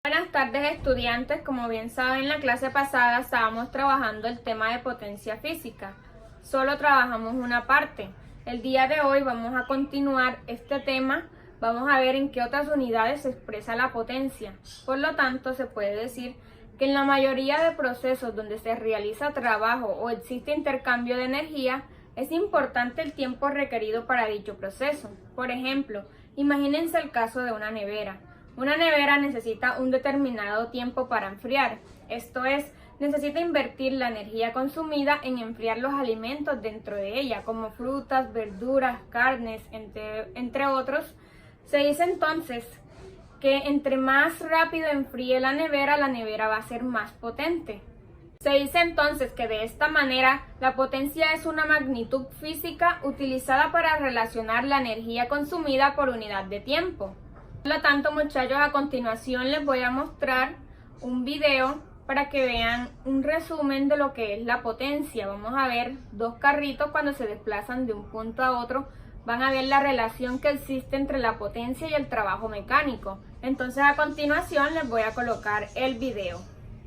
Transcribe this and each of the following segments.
Buenas tardes, estudiantes. Como bien saben, en la clase pasada estábamos trabajando el tema de potencia física. Solo trabajamos una parte. El día de hoy vamos a continuar este tema. Vamos a ver en qué otras unidades se expresa la potencia. Por lo tanto, se puede decir que en la mayoría de procesos donde se realiza trabajo o existe intercambio de energía, es importante el tiempo requerido para dicho proceso. Por ejemplo, imagínense el caso de una nevera. Una nevera necesita un determinado tiempo para enfriar, esto es, necesita invertir la energía consumida en enfriar los alimentos dentro de ella, como frutas, verduras, carnes, entre otros. Se dice entonces que entre más rápido enfríe la nevera va a ser más potente. Se dice entonces que de esta manera la potencia es una magnitud física utilizada para relacionar la energía consumida por unidad de tiempo. Por lo tanto, muchachos, a continuación les voy a mostrar un video para que vean un resumen de lo que es la potencia. Vamos a ver dos carritos cuando se desplazan de un punto a otro. Van a ver la relación que existe entre la potencia y el trabajo mecánico. Entonces, a continuación les voy a colocar el video.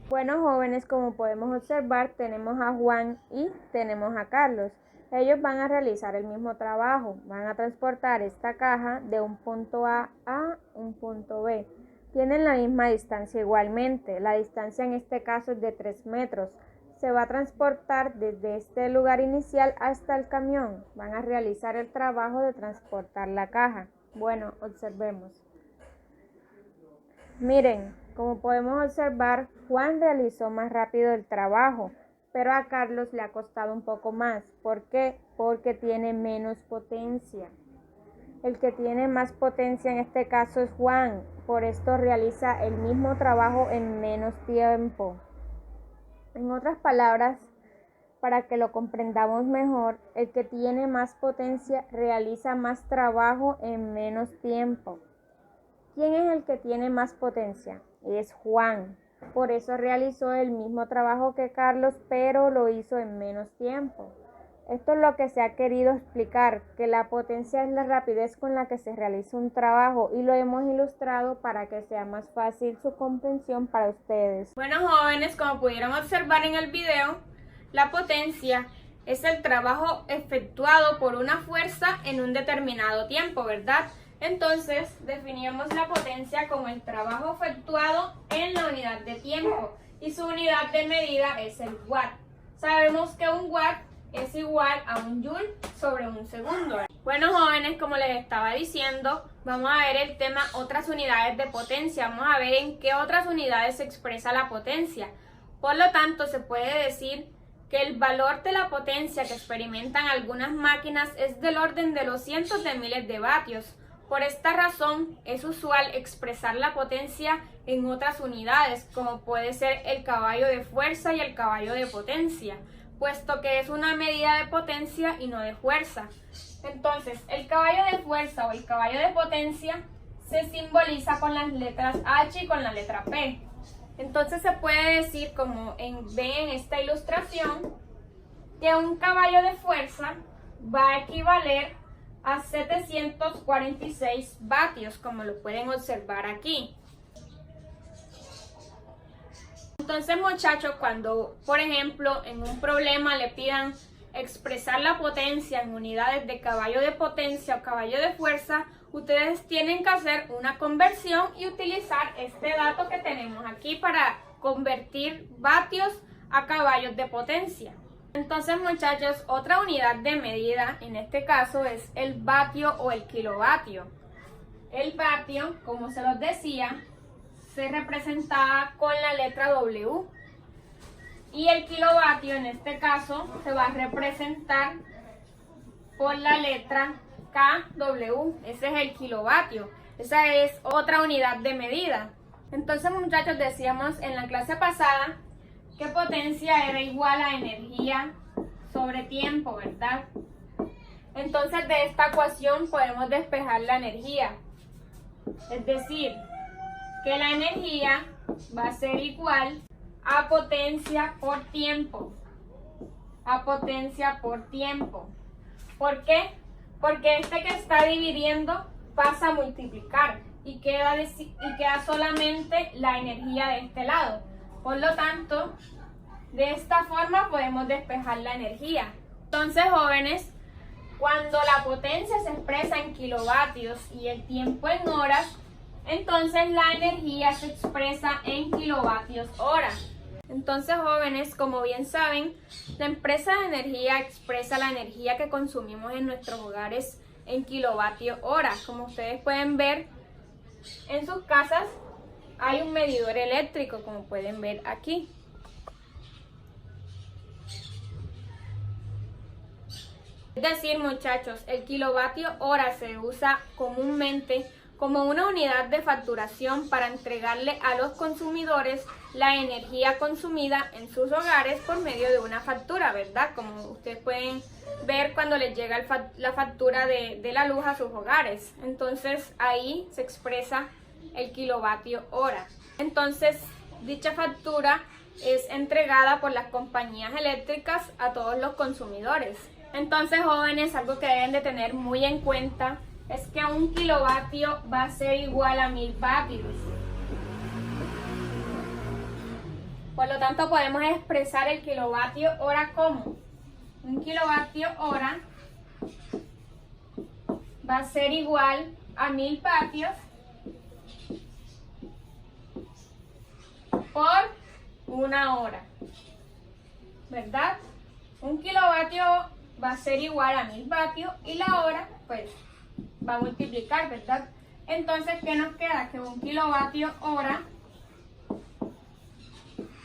Bueno, jóvenes, como podemos observar, tenemos a Juan y tenemos a Carlos. Ellos van a realizar el mismo trabajo, van a transportar esta caja de un punto A a un punto B. Tienen la misma distancia igualmente, la distancia en este caso es de 3 metros. Se va a transportar desde este lugar inicial hasta el camión. Van a realizar el trabajo de transportar la caja. Bueno, observemos. Miren, como podemos observar, Juan realizó más rápido el trabajo, pero a Carlos le ha costado un poco más. ¿Por qué? Porque tiene menos potencia. El que tiene más potencia en este caso es Juan, por esto realiza el mismo trabajo en menos tiempo. En otras palabras, para que lo comprendamos mejor, el que tiene más potencia realiza más trabajo en menos tiempo. ¿Quién es el que tiene más potencia? Es Juan. Por eso realizó el mismo trabajo que Carlos, pero lo hizo en menos tiempo. Esto es lo que se ha querido explicar, que la potencia es la rapidez con la que se realiza un trabajo y lo hemos ilustrado para que sea más fácil su comprensión para ustedes. Bueno, jóvenes, como pudieron observar en el video, la potencia es el trabajo efectuado por una fuerza en un determinado tiempo, ¿verdad? Entonces, definimos la potencia como el trabajo efectuado en la unidad de tiempo y su unidad de medida es el watt. Sabemos que un watt es igual a un joule sobre un segundo. Bueno, jóvenes, como les estaba diciendo, vamos a ver el tema otras unidades de potencia. Vamos a ver en qué otras unidades se expresa la potencia. Por lo tanto, se puede decir que el valor de la potencia que experimentan algunas máquinas es del orden de los cientos de miles de vatios. Por esta razón, es usual expresar la potencia en otras unidades, como puede ser el caballo de fuerza y el caballo de potencia, puesto que es una medida de potencia y no de fuerza. Entonces, el caballo de fuerza o el caballo de potencia se simboliza con las letras H y con la letra P. Entonces, se puede decir, como ven en esta ilustración, que un caballo de fuerza va a equivaler a 746 vatios, como lo pueden observar aquí. Entonces, muchachos, cuando, por ejemplo, en un problema le pidan expresar la potencia en unidades de caballo de potencia o caballo de fuerza, ustedes tienen que hacer una conversión y utilizar este dato que tenemos aquí para convertir vatios a caballos de potencia. Entonces, muchachos, otra unidad de medida, en este caso, es el vatio o el kilovatio. El vatio, como se los decía, se representaba con la letra W. Y el kilovatio, en este caso, se va a representar por la letra KW. Ese es el kilovatio. Esa es otra unidad de medida. Entonces, muchachos, decíamos en la clase pasada que potencia era igual a energía sobre tiempo, ¿verdad? Entonces, de esta ecuación podemos despejar la energía. Es decir, que la energía va a ser igual a potencia por tiempo. A potencia por tiempo. ¿Por qué? Porque este que está dividiendo pasa a multiplicar. y queda solamente la energía de este lado. Por lo tanto, de esta forma podemos despejar la energía. Entonces, jóvenes, cuando la potencia se expresa en kilovatios y el tiempo en horas, entonces la energía se expresa en kilovatios hora. Entonces, jóvenes, como bien saben, la empresa de energía expresa la energía que consumimos en nuestros hogares en kilovatios hora. Como ustedes pueden ver, en sus casas hay un medidor eléctrico, como pueden ver aquí. Es decir, muchachos, el kilovatio hora se usa comúnmente como una unidad de facturación para entregarle a los consumidores la energía consumida en sus hogares por medio de una factura, ¿verdad? Como ustedes pueden ver cuando les llega la factura de la luz a sus hogares. Entonces ahí se expresa el kilovatio hora. Entonces dicha factura es entregada por las compañías eléctricas a todos los consumidores. Entonces, jóvenes, algo que deben de tener muy en cuenta es que un kilovatio va a ser igual a 1000 vatios. Por lo tanto, podemos expresar el kilovatio hora como un kilovatio hora va a ser igual a 1000 vatios por una hora, ¿verdad? Un kilovatio va a ser igual a 1000 vatios y la hora, pues, va a multiplicar, ¿verdad? Entonces, ¿qué nos queda? Que un kilovatio hora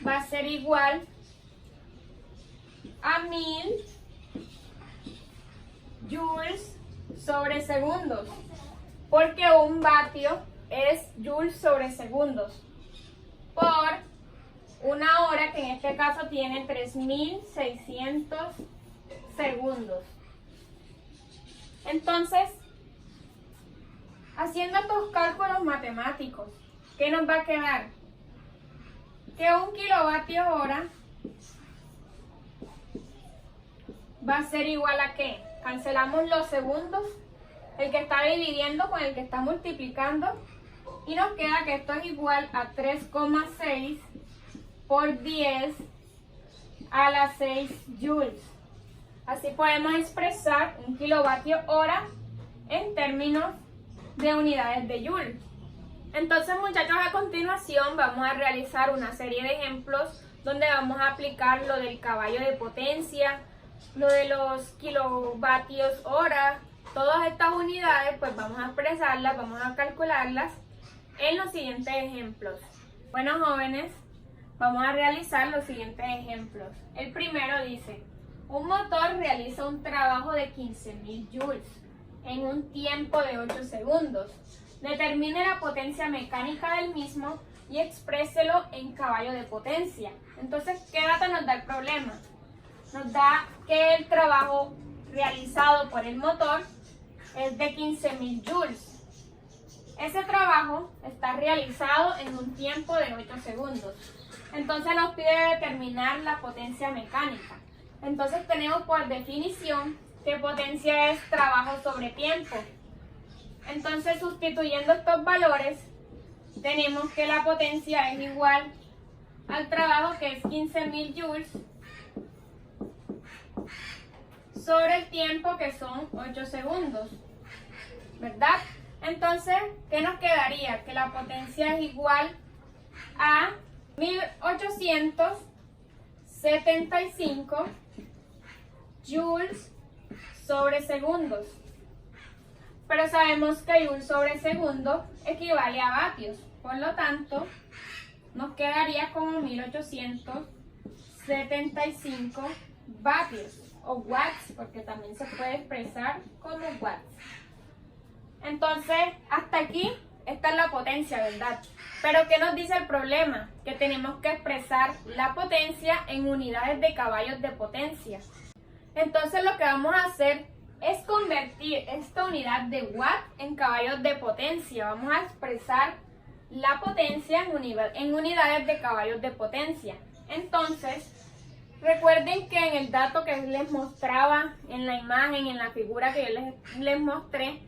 va a ser igual a 1000 joules sobre segundos, porque un vatio es joules sobre segundos, por una hora que en este caso tiene 3600 segundos. Entonces, haciendo estos cálculos matemáticos, ¿qué nos va a quedar? Que un kilovatio hora va a ser igual a ¿qué? Cancelamos los segundos, el que está dividiendo con el que está multiplicando, y nos queda que esto es igual a 3,6 por 10 a la 6 joules. Así podemos expresar un kilovatio hora en términos de unidades de joule. Entonces, muchachos, a continuación vamos a realizar una serie de ejemplos donde vamos a aplicar lo del caballo de potencia, lo de los kilovatios hora. Todas estas unidades pues vamos a expresarlas, vamos a calcularlas en los siguientes ejemplos. Bueno, jóvenes, vamos a realizar los siguientes ejemplos. El primero dice: un motor realiza un trabajo de 15.000 joules en un tiempo de 8 segundos. Determine la potencia mecánica del mismo y expréselo en caballo de potencia. Entonces, ¿qué data nos da el problema? Nos da que el trabajo realizado por el motor es de 15.000 joules. Ese trabajo está realizado en un tiempo de 8 segundos. Entonces nos pide determinar la potencia mecánica. Entonces tenemos por definición que potencia es trabajo sobre tiempo. Entonces, sustituyendo estos valores, tenemos que la potencia es igual al trabajo, que es 15.000 joules, sobre el tiempo, que son 8 segundos, ¿verdad? Entonces, ¿qué nos quedaría? Que la potencia es igual a 1875 joules sobre segundos. Pero sabemos que joule sobre segundo equivale a vatios. Por lo tanto, nos quedaría como 1875 vatios o watts, porque también se puede expresar como watts. Entonces, hasta aquí, esta es la potencia, ¿verdad? Pero ¿qué nos dice el problema? Que tenemos que expresar la potencia en unidades de caballos de potencia. Entonces, lo que vamos a hacer es convertir esta unidad de watt en caballos de potencia. Vamos a expresar la potencia en unidades de caballos de potencia. Entonces, recuerden que en el dato que les mostraba en la imagen, en la figura que yo les mostré,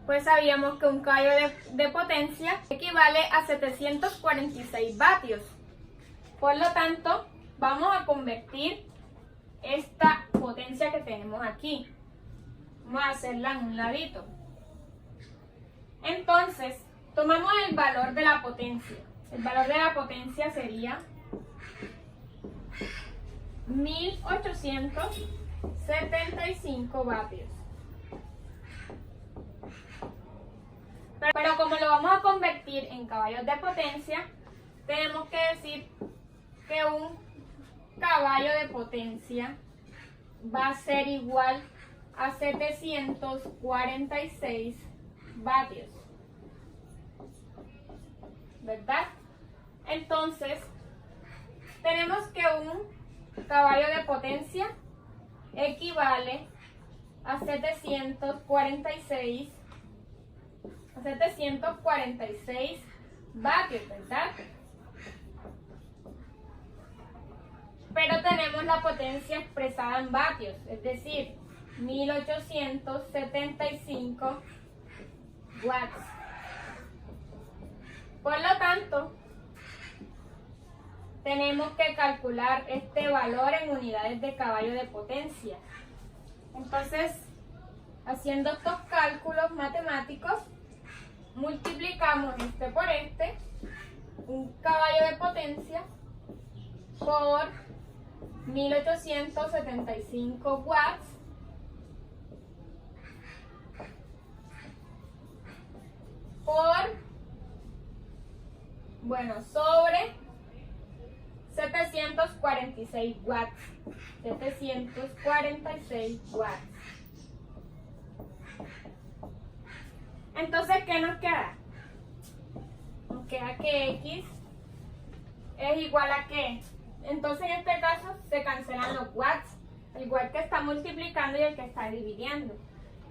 Pues sabíamos que un caballo de potencia equivale a 746 vatios. Por lo tanto, vamos a convertir esta potencia que tenemos aquí. Vamos a hacerla en un ladito. Entonces, tomamos el valor de la potencia. El valor de la potencia sería 1875 vatios. Pero como lo vamos a convertir en caballos de potencia, tenemos que decir que un caballo de potencia va a ser igual a 746 vatios. ¿Verdad? Entonces, tenemos que un caballo de potencia equivale a 746 vatios, ¿verdad? Pero tenemos la potencia expresada en vatios, es decir, 1875 watts. Por lo tanto, tenemos que calcular este valor en unidades de caballo de potencia. Entonces, haciendo estos cálculos matemáticos, multiplicamos este por este, un caballo de potencia por 1875 watts sobre 746 watts. 746 watts. Entonces, ¿qué nos queda? Nos queda que X es igual a ¿qué? Entonces, en este caso, se cancelan los watts. El watt que está multiplicando y el que está dividiendo.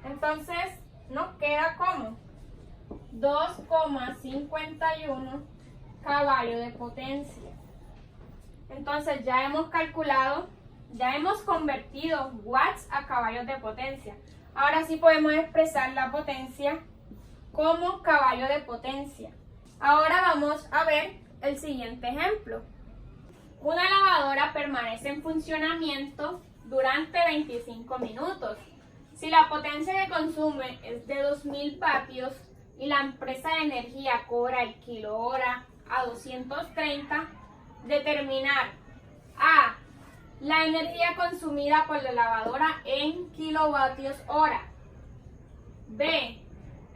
Entonces, nos queda como 2,51 caballos de potencia. Entonces, ya hemos calculado, ya hemos convertido watts a caballos de potencia. Ahora sí podemos expresar la potencia como caballo de potencia. Ahora vamos a ver el siguiente ejemplo. Una lavadora permanece en funcionamiento durante 25 minutos. Si la potencia que consume es de 2000 vatios y la empresa de energía cobra el kilohora a 230, determinar A. La energía consumida por la lavadora en kilovatios hora. B.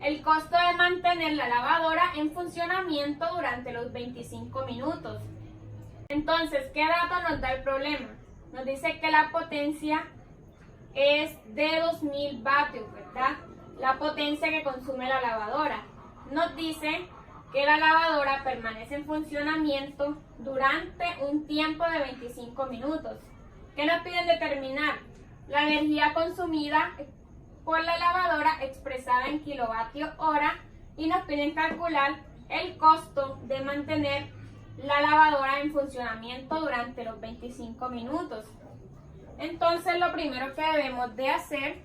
El costo de mantener la lavadora en funcionamiento durante los 25 minutos. Entonces, ¿qué dato nos da el problema? Nos dice que la potencia es de 2000 vatios, ¿verdad? La potencia que consume la lavadora. Nos dice que la lavadora permanece en funcionamiento durante un tiempo de 25 minutos. ¿Qué nos piden determinar? La energía consumida por la lavadora expresada en kilovatios hora y nos piden calcular el costo de mantener la lavadora en funcionamiento durante los 25 minutos. Entonces, lo primero que debemos de hacer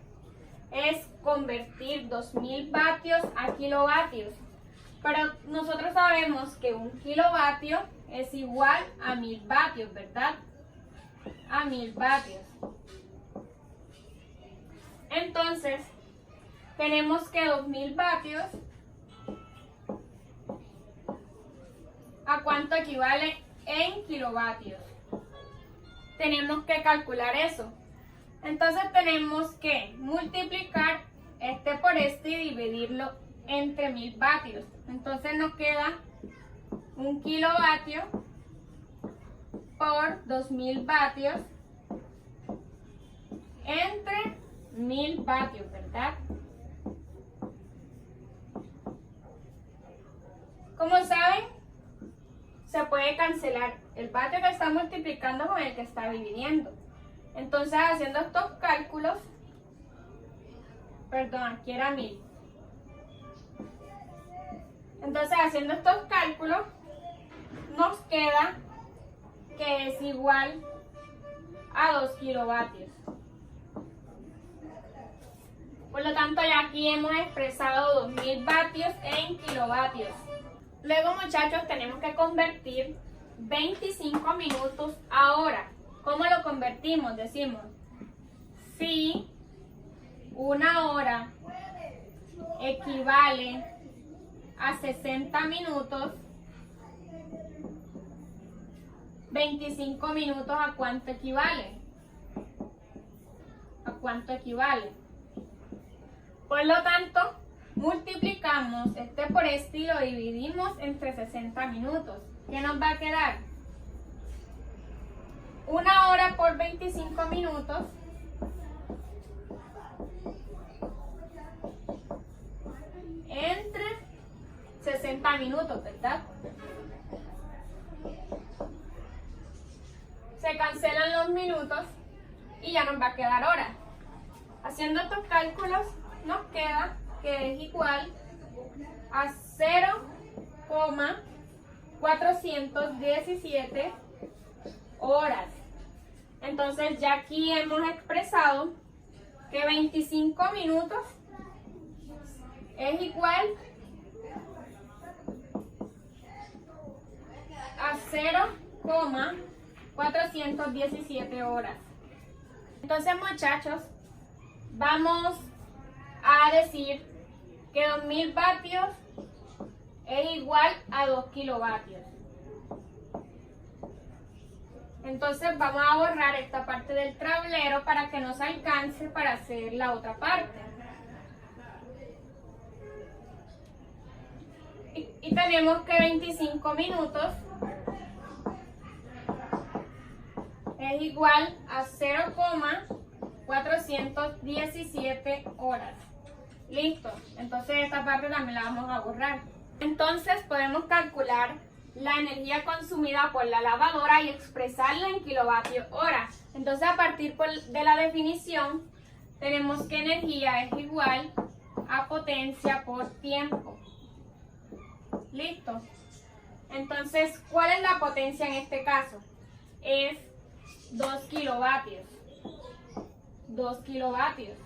es convertir 2000 vatios a kilovatios. Pero nosotros sabemos que un kilovatio es igual a 1000 vatios, ¿verdad? A 1000 vatios. Entonces, tenemos que 2000 vatios, ¿a cuánto equivale en kilovatios? Tenemos que calcular eso. Entonces, tenemos que multiplicar este por este y dividirlo entre 1000 vatios. Entonces, nos queda un kilovatio por 2000 vatios entre 1000 vatios, ¿verdad? Como saben, se puede cancelar el vatio que está multiplicando con el que está dividiendo. Entonces, haciendo estos cálculos, perdón, aquí era 1000. Entonces, haciendo estos cálculos, nos queda que es igual a 2 kilovatios. Por lo tanto, ya aquí hemos expresado 2000 vatios en kilovatios. Luego, muchachos, tenemos que convertir 25 minutos a hora. ¿Cómo lo convertimos? Decimos, si una hora equivale a 60 minutos, 25 minutos ¿a cuánto equivale? ¿A cuánto equivale? Por lo tanto, multiplicamos este por este y lo dividimos entre 60 minutos. ¿Qué nos va a quedar? Una hora por 25 minutos entre 60 minutos, ¿verdad? Se cancelan los minutos y ya nos va a quedar hora. Haciendo estos cálculos nos queda que es igual a 0,417 horas. Entonces ya aquí hemos expresado que 25 minutos es igual a 0,417 horas. Entonces, muchachos, vamos a decir que 2000 vatios es igual a 2 kilovatios. Entonces vamos a borrar esta parte del tablero para que nos alcance para hacer la otra parte. Y tenemos que 25 minutos es igual a 0,417 horas. Listo. Entonces esta parte también la vamos a borrar. Entonces podemos calcular la energía consumida por la lavadora y expresarla en kilovatios hora. Entonces a partir de la definición tenemos que energía es igual a potencia por tiempo. Listo. Entonces, ¿cuál es la potencia en este caso? Es 2 kilovatios. 2 kilovatios.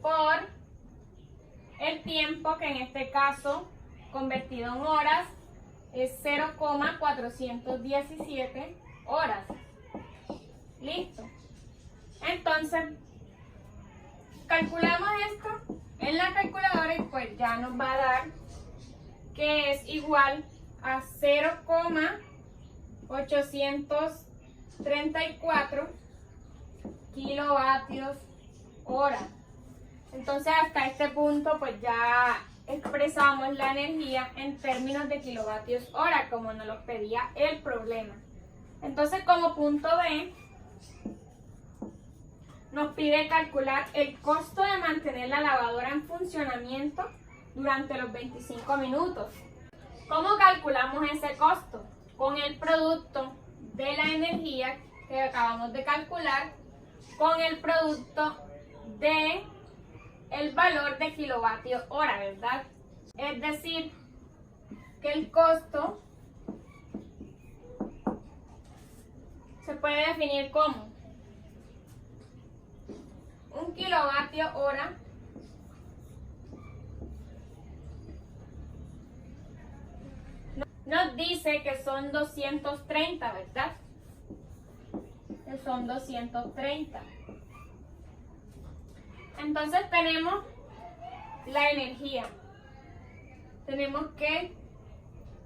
Por el tiempo, que en este caso, convertido en horas, es 0,417 horas. Listo. Entonces, calculamos esto en la calculadora y pues ya nos va a dar que es igual a 0,834 kilovatios hora. Entonces hasta este punto pues ya expresamos la energía en términos de kilovatios hora, como nos lo pedía el problema. Entonces como punto B nos pide calcular el costo de mantener la lavadora en funcionamiento durante los 25 minutos. ¿Cómo calculamos ese costo? Con el producto de la energía que acabamos de calcular, con el producto de el valor de kilovatio hora, ¿verdad? Es decir, que el costo se puede definir como 1 kilovatio hora nos dice que son 230, ¿verdad? Que son 230. Entonces tenemos la energía. Tenemos que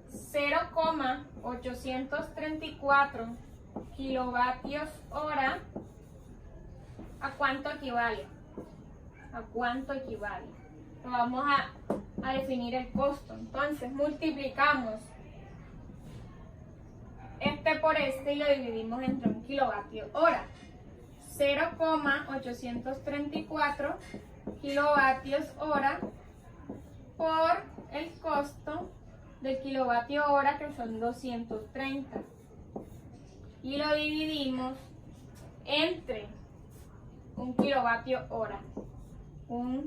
0,834 kilovatios hora. ¿A cuánto equivale? ¿A cuánto equivale? Lo vamos a definir el costo. Entonces multiplicamos este por este y lo dividimos entre 1 kilovatio hora. 0,834 kilovatios hora por el costo del kilovatio hora, que son 230. Y lo dividimos entre 1 kilovatio hora. 1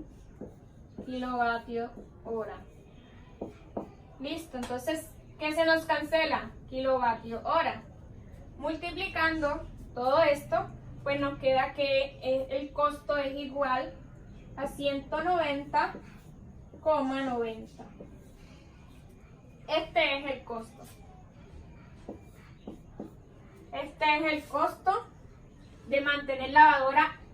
kilovatio hora. Listo, entonces, ¿qué se nos cancela? Kilovatio hora. Multiplicando todo esto, pues nos queda que el costo es igual a 190,90. Este es el costo. Este es el costo de mantener la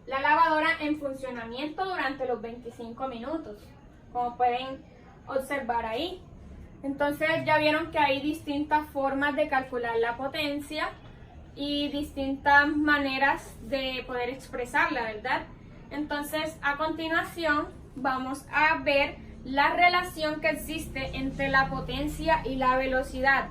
lavadora en funcionamiento durante los 25 minutos, como pueden observar ahí. Entonces ya vieron que hay distintas formas de calcular la potencia y distintas maneras de poder expresarla, ¿verdad? Entonces a continuación vamos a ver la relación que existe entre la potencia y la velocidad.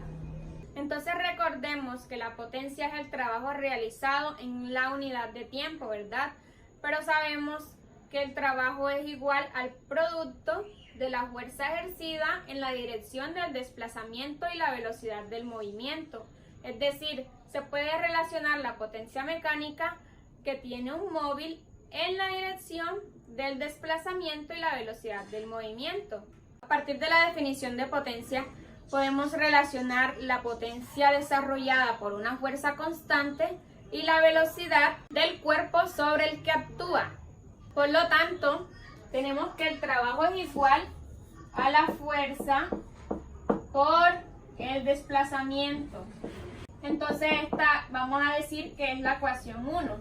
Entonces recordemos que la potencia es el trabajo realizado en la unidad de tiempo, ¿verdad? Pero sabemos que el trabajo es igual al producto de la fuerza ejercida en la dirección del desplazamiento y la velocidad del movimiento. Es decir, se puede relacionar la potencia mecánica que tiene un móvil en la dirección del desplazamiento y la velocidad del movimiento. A partir de la definición de potencia, podemos relacionar la potencia desarrollada por una fuerza constante y la velocidad del cuerpo sobre el que actúa. Por lo tanto, tenemos que el trabajo es igual a la fuerza por el desplazamiento. Entonces esta vamos a decir que es la ecuación 1.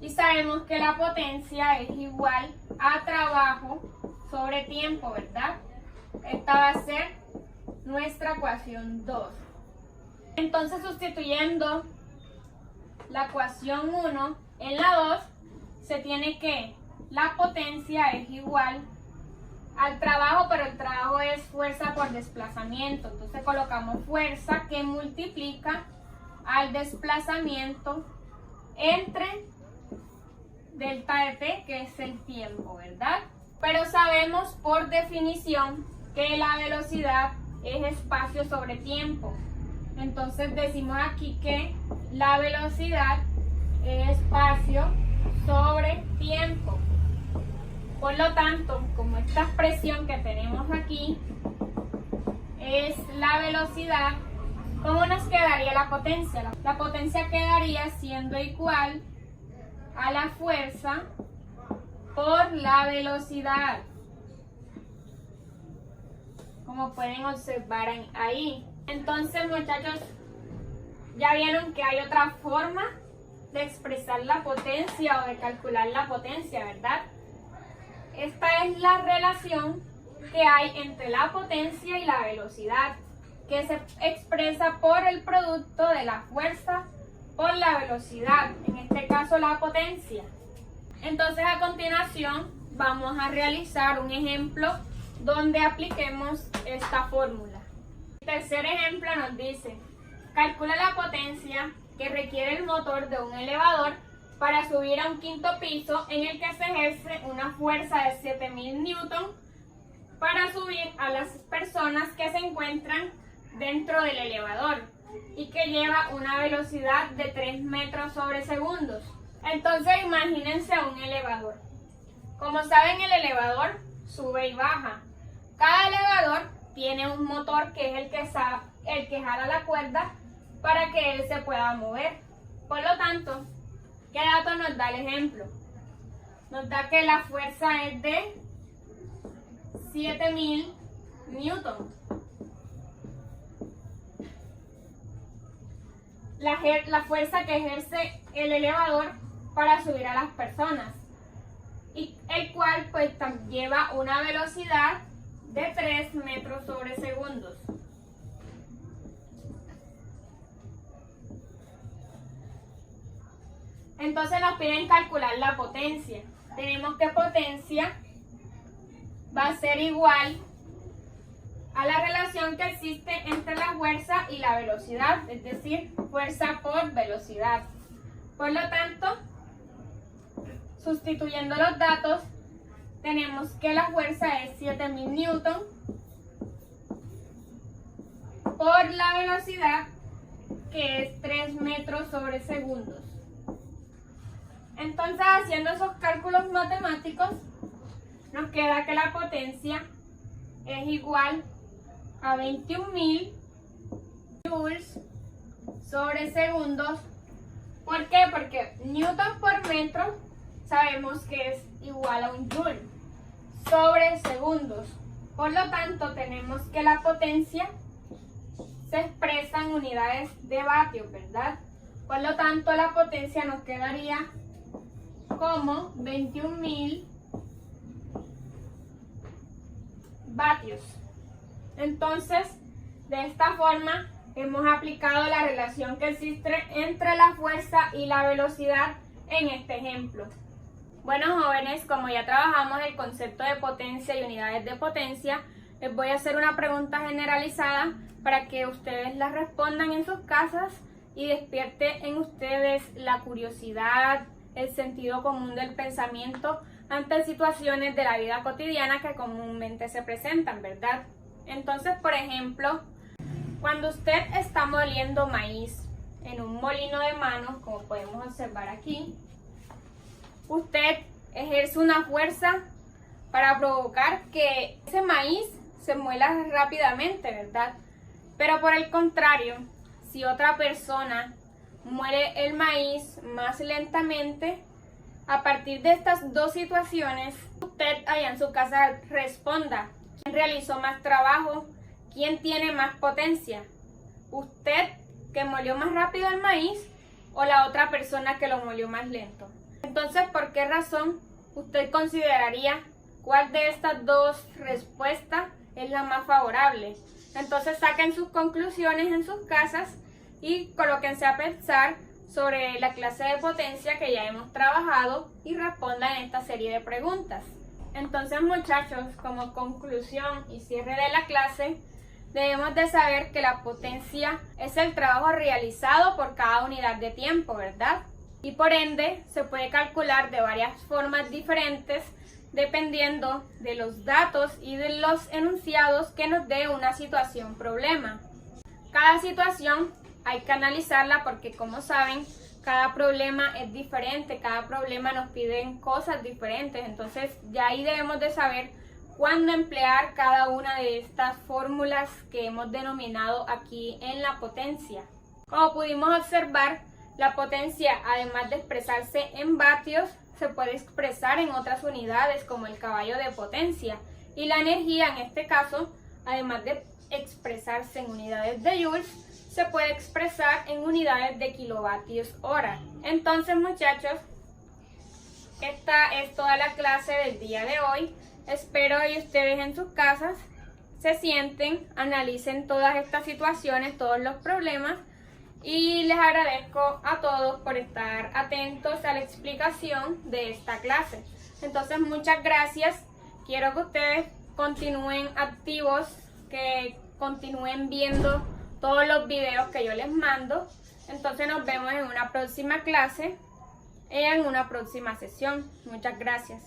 Y sabemos que la potencia es igual a trabajo sobre tiempo, ¿verdad? Esta va a ser nuestra ecuación 2. Entonces sustituyendo la ecuación 1 en la 2, se tiene que la potencia es igual al trabajo, pero el trabajo es fuerza por desplazamiento. Entonces colocamos fuerza que multiplica al desplazamiento entre delta de t, que es el tiempo, ¿verdad? Pero sabemos por definición que la velocidad es espacio sobre tiempo. Entonces decimos aquí que la velocidad es espacio sobre tiempo. Por lo tanto, como esta expresión que tenemos aquí es la velocidad, ¿cómo nos quedaría la potencia? La potencia quedaría siendo igual a la fuerza por la velocidad, como pueden observar ahí. Entonces, muchachos, ya vieron que hay otra forma de expresar la potencia o de calcular la potencia, ¿verdad? Esta es la relación que hay entre la potencia y la velocidad, que se expresa por el producto de la fuerza por la velocidad, en este caso la potencia. Entonces a continuación vamos a realizar un ejemplo donde apliquemos esta fórmula. El tercer ejemplo nos dice: calcula la potencia que requiere el motor de un elevador para subir a un quinto piso en el que se ejerce una fuerza de 7000 newton para subir a las personas que se encuentran dentro del elevador y que lleva una velocidad de 3 metros sobre segundos. Entonces imagínense un elevador. Como saben, el elevador sube y baja. Cada elevador tiene un motor que es el que jala la cuerda para que él se pueda mover. Por lo tanto, ¿qué dato nos da el ejemplo? Nos da que la fuerza es de 7000 newton. La fuerza que ejerce el elevador para subir a las personas, y el cual pues lleva una velocidad de 3 metros sobre segundos. Entonces nos piden calcular la potencia. Tenemos que potencia va a ser igual a la relación que existe entre la fuerza y la velocidad, es decir, fuerza por velocidad. Por lo tanto, sustituyendo los datos, tenemos que la fuerza es 7000 newton por la velocidad, que es 3 metros sobre segundos. Entonces, haciendo esos cálculos matemáticos, nos queda que la potencia es igual a 21.000 joules sobre segundos ¿Por qué? Porque newton por metro sabemos que es igual a un joule sobre segundos. Por lo tanto, tenemos que la potencia se expresa en unidades de vatios, ¿verdad? Por lo tanto, la potencia nos quedaría como 21.000 vatios. Entonces, de esta forma, hemos aplicado la relación que existe entre la fuerza y la velocidad en este ejemplo. Bueno, jóvenes, como ya trabajamos el concepto de potencia y unidades de potencia, les voy a hacer una pregunta generalizada para que ustedes la respondan en sus casas y despierte en ustedes la curiosidad, el sentido común del pensamiento ante situaciones de la vida cotidiana que comúnmente se presentan, ¿verdad? Entonces, por ejemplo, cuando usted está moliendo maíz en un molino de mano, como podemos observar aquí, usted ejerce una fuerza para provocar que ese maíz se muela rápidamente, ¿verdad? Pero por el contrario, si otra persona muele el maíz más lentamente, a partir de estas dos situaciones, usted allá en su casa responda: ¿quién realizó más trabajo? ¿Quién tiene más potencia? ¿Usted que molió más rápido el maíz o la otra persona que lo molió más lento? Entonces, ¿por qué razón usted consideraría cuál de estas dos respuestas es la más favorable? Entonces, saquen sus conclusiones en sus casas y colóquense a pensar sobre la clase de potencia que ya hemos trabajado y respondan esta serie de preguntas. Entonces, muchachos, como conclusión y cierre de la clase, debemos de saber que la potencia es el trabajo realizado por cada unidad de tiempo, ¿verdad? Y por ende, se puede calcular de varias formas diferentes dependiendo de los datos y de los enunciados que nos dé una situación problema. Cada situación hay que analizarla porque, como saben, cada problema es diferente, cada problema nos piden cosas diferentes, entonces ya ahí debemos de saber cuándo emplear cada una de estas fórmulas que hemos denominado aquí en la potencia. Como pudimos observar, la potencia, además de expresarse en vatios, se puede expresar en otras unidades como el caballo de potencia, y la energía, en este caso, además de expresarse en unidades de joules, se puede expresar en unidades de kilovatios hora. Entonces, muchachos, esta es toda la clase del día de hoy. Espero que ustedes en sus casas se sienten, analicen todas estas situaciones, todos los problemas, y les agradezco a todos por estar atentos a la explicación de esta clase. Entonces, muchas gracias. Quiero que ustedes continúen activos, que continúen viendo todos los videos que yo les mando. Entonces, nos vemos en una próxima clase, en una próxima sesión. Muchas gracias.